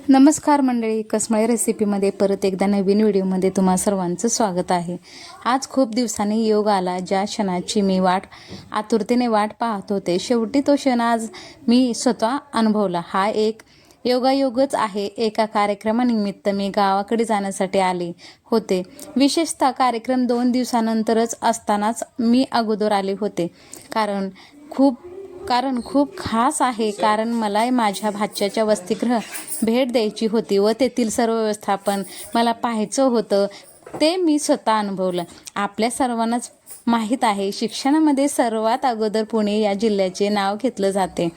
नमस्कार मंडळी, कसमळे रेसिपीमध्ये परत एकदा नवीन व्हिडिओमध्ये तुम्हा सर्वांचं स्वागत आहे। आज खूप दिवसांनी योग आला, ज्या क्षणाची मी आतुरतेने वाट पाहत होते। शेवटी तो क्षण आज मी स्वतः अनुभवला। हा एक योगायोगच आहे। एका कार्यक्रमानिमित्त मी गावाकडे जाण्यासाठी आले होते। विशेषतः कार्यक्रम 2 दिवसानंतरच असतानाच मी अगोदर आले होते, कारण खूप खास आहे। कारण मला माझ्या भाच्याच्या वसतिगृह भेट द्यायची होती व तेथील सर्व व्यवस्थापन मला पाहायचं होतं। ते मी स्वतः अनुभवलं। आपल्या सर्वांनाच माहीत आहे, शिक्षणामध्ये सर्वात अगोदर पुणे या जिल्ह्याचे नाव घेतलं जाते,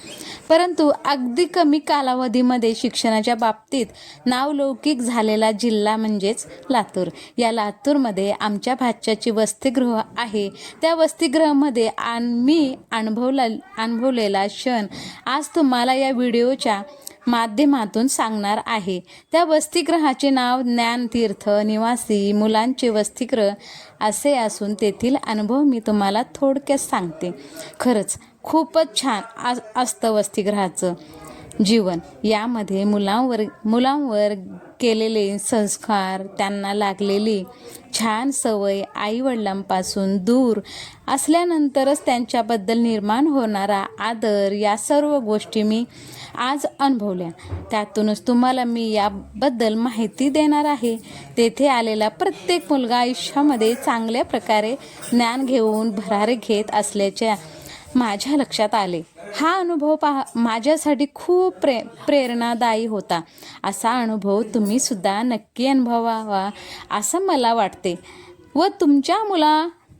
परंतु अगदी कमी कालावधीमध्ये शिक्षणाच्या बाबतीत नावलौकिक झालेला जिल्हा म्हणजेच लातूर। या लातूरमध्ये आमच्या भाच्याची वसतिगृह आहे। त्या वसतिगृहामध्ये मी अनुभवलेला क्षण आज तुम्हाला या व्हिडिओच्या माध्यमातून सांगणार आहे। त्या वसतिगृहाचे नाव ज्ञानतीर्थ निवासी मुलांचे वसतिगृह असे असून तेथील अनुभव मी तुम्हाला थोडक्यात सांगते। खरंच खूपच छान असतं वसतिगृहाचं जीवन। यामध्ये मुलांवर केलेले संस्कार, त्यांना लागलेली छान सवय, आईवडिलांपासून दूर असल्यानंतरच त्यांच्याबद्दल निर्माण होणारा आदर, या सर्व गोष्टी मी आज अनुभवल्या। त्यातूनच तुम्हाला मी याबद्दल माहिती देणार आहे। तेथे आलेला प्रत्येक मुलगा आयुष्यामध्ये चांगल्या प्रकारे ज्ञान घेऊन भरारी घेत असल्याचे माझ्या लक्षात आले। हा अनुभव माझ्यासाठी खूप प्रेरणादायी होता। असा अनुभव तुम्ही सुद्धा नक्की अनुभवावा असं मला वाटते व तुमच्या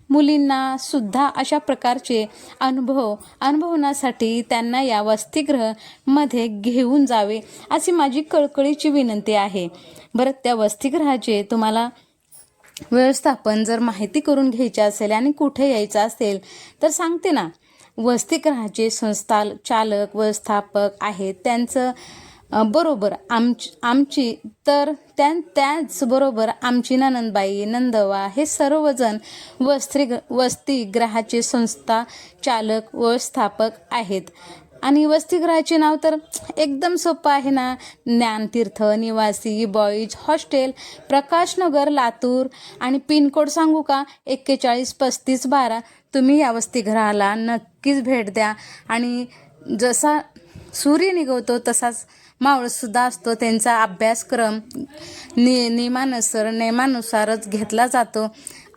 मुलींना सुद्धा अशा प्रकारचे अनुभव अनुभवण्यासाठी त्यांना या वसतिगृहामध्ये घेऊन जावे अशी माझी कळकळीची विनंती आहे। बरं, त्या वसतिगृहाचे तुम्हाला व्यवस्थापन जर माहिती करून घ्यायची असेल आणि कुठे यायचं असेल तर सांगते ना। वसतिगृहाचे चालक व्यवस्थापक आहेत, त्यांचं बरोबर आमची तर त्याचबरोबर आमची ननंदबाई, नंदवा हे सर्वजण वसतिगृहाचे चालक व्यवस्थापक आहेत। आणि वसतिगृहाचे नाव तर एकदम सोपं आहे ना, ज्ञानतीर्थ निवासी बॉईज हॉस्टेल, प्रकाशनगर, लातूर। आणि पिनकोड सांगू का? 413512। तुम्ही या वसतिगृहाला नक्कीच भेट द्या। आणि जसा सूर्य निघतो तसाच मावळसुद्धा असतो। त्यांचा अभ्यासक्रम नेमानुसारच घेतला जातो।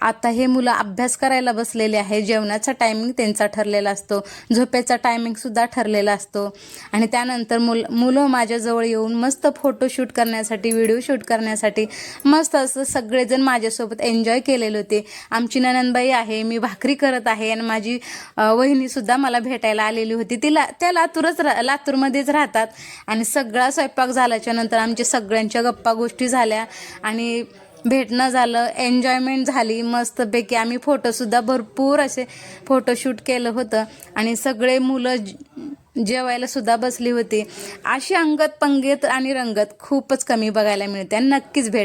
आता हे मुलं अभ्यास करायला बसलेले आहे। जेवणाचा टायमिंग त्यांचा ठरलेला असतो, झोपेचा टायमिंगसुद्धा ठरलेला असतो। आणि त्यानंतर मुलं माझ्याजवळ येऊन मस्त फोटोशूट करण्यासाठी, व्हिडिओ शूट करण्यासाठी मस्त असं सगळेजण माझ्यासोबत एन्जॉय केलेले होते। आमची ननंदबाई आहे, मी भाकरी करत आहे आणि माझी वहिनीसुद्धा मला भेटायला आलेली होती। त्या लातूरमध्येच राहतात। आणि सगळा स्वयंपाक झाल्याच्या नंतर आमच्या सगळ्यांच्या गप्पा गोष्टी झाल्या आणि भेटणं झालं, एन्जॉयमेंट झाली मस्तपैकी। आम्ही फोटोसुद्धा भरपूर असे फोटोशूट केलं होतं आणि सगळे मुलं जेवायला सुद्धा बसली होती। अशी अंगत पंगत आणि रंगत खूपच कमी बघायला मिळते। नक्कीच भेट द्या।